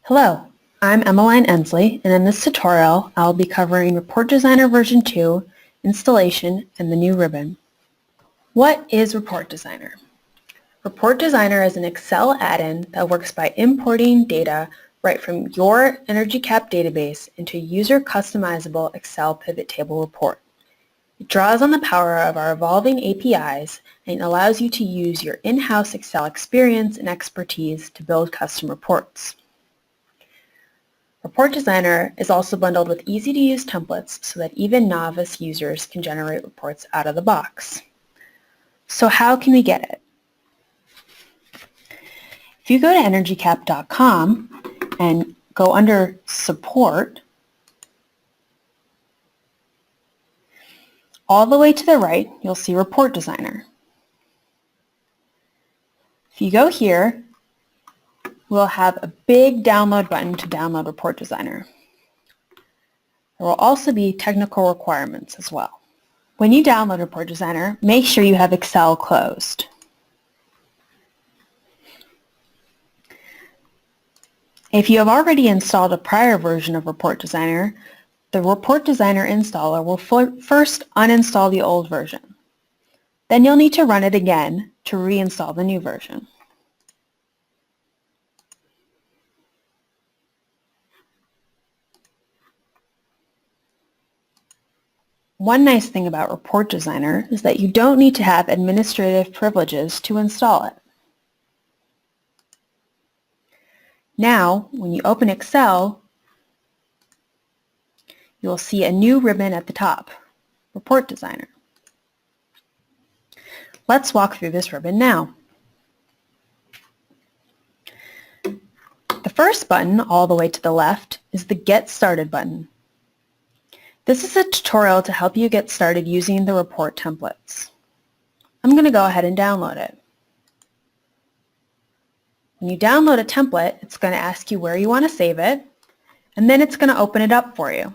Hello, I'm Emmeline Ensley, and in this tutorial, I'll be covering Report Designer version 2, installation, and the new ribbon. What is Report Designer? Report Designer is an Excel add-in that works by importing data right from your EnergyCAP database into a user-customizable Excel pivot table report. It draws on the power of our evolving APIs and allows you to use your in-house Excel experience and expertise to build custom reports. Report Designer is also bundled with easy-to-use templates so that even novice users can generate reports out of the box. So how can we get it? If you go to EnergyCAP.com and go under Support, all the way to the right, you'll see Report Designer. If you go here, we'll have a big download button to download Report Designer. There will also be technical requirements as well. When you download Report Designer, make sure you have Excel closed. If you have already installed a prior version of Report Designer, the Report Designer installer will first uninstall the old version. Then you'll need to run it again to reinstall the new version. One nice thing about Report Designer is that you don't need to have administrative privileges to install it. Now, when you open Excel, you will see a new ribbon at the top, Report Designer. Let's walk through this ribbon now. The first button, all the way to the left, is the Get Started button. This is a tutorial to help you get started using the report templates. I'm going to go ahead and download it. When you download a template, it's going to ask you where you want to save it, and then it's going to open it up for you.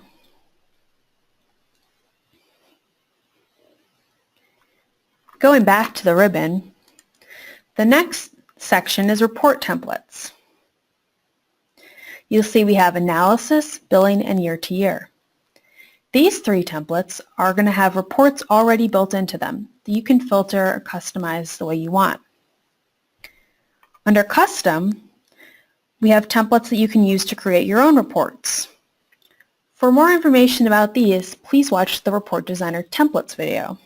Going back to the ribbon, the next section is report templates. You'll see we have analysis, billing, and year-to-year. These three templates are going to have reports already built into them that you can filter or customize the way you want. Under Custom, we have templates that you can use to create your own reports. For more information about these, please watch the Report Designer Templates video.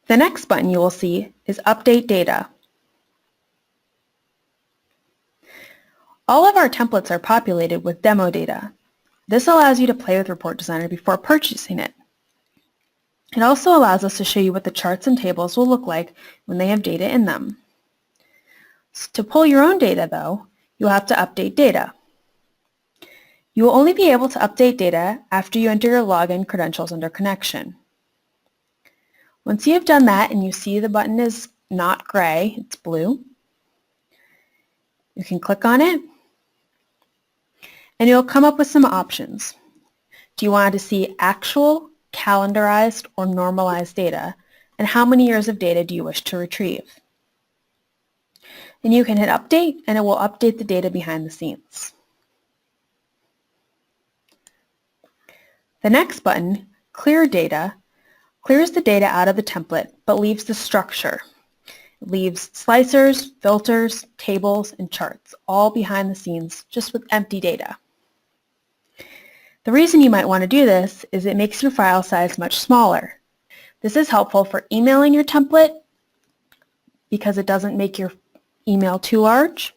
The next button you will see is Update Data. All of our templates are populated with demo data. This allows you to play with Report Designer before purchasing it. It also allows us to show you what the charts and tables will look like when they have data in them. To pull your own data, though, you'll have to update data. You will only be able to update data after you enter your login credentials under Connection. Once you have done that and you see the button is not gray, it's blue, you can click on it and it'll come up with some options. Do you want to see actual, calendarized, or normalized data? And how many years of data do you wish to retrieve? And you can hit Update and it will update the data behind the scenes. The next button, Clear Data, clears the data out of the template but leaves the structure. It leaves slicers, filters, tables, and charts all behind the scenes just with empty data. The reason you might want to do this is it makes your file size much smaller. This is helpful for emailing your template because it doesn't make your email too large.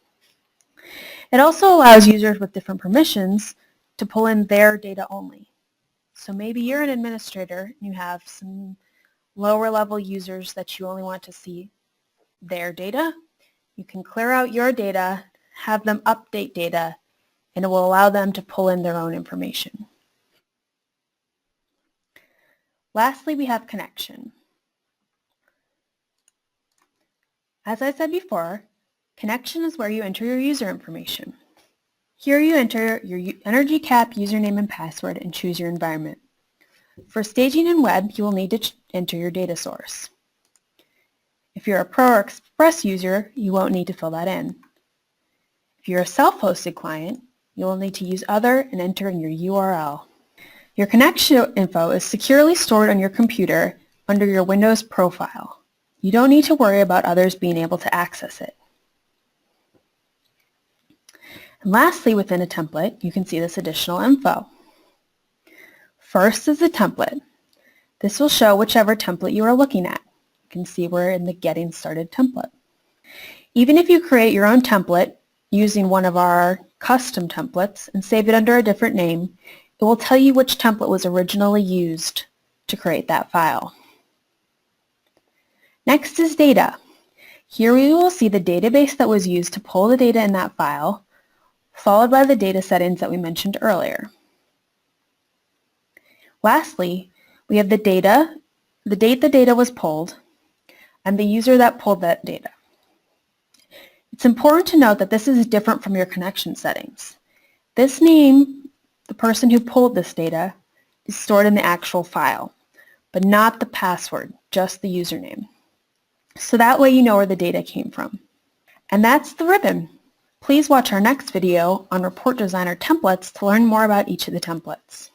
It also allows users with different permissions to pull in their data only. So maybe you're an administrator and you have some lower level users that you only want to see their data. You can clear out your data, have them update data, and it will allow them to pull in their own information. Lastly, we have Connection. As I said before, Connection is where you enter your user information. Here you enter your EnergyCAP username and password and choose your environment. For staging and web, you will need to enter your data source. If you're a Pro or Express user, you won't need to fill that in. If you're a self-hosted client, you will need to use Other and enter in your URL. Your connection info is securely stored on your computer under your Windows profile. You don't need to worry about others being able to access it. And lastly, within a template, you can see this additional info. First is the template. This will show whichever template you are looking at. You can see we're in the Getting Started template. Even if you create your own template using one of our custom templates and save it under a different name, it will tell you which template was originally used to create that file. Next is data. Here we will see the database that was used to pull the data in that file, followed by the data settings that we mentioned earlier. Lastly, we have the date the data was pulled, and the user that pulled that data. It's important to note that this is different from your connection settings. This name, the person who pulled this data, is stored in the actual file, but not the password, just the username. So that way you know where the data came from. And that's the ribbon. Please watch our next video on Report Designer templates to learn more about each of the templates.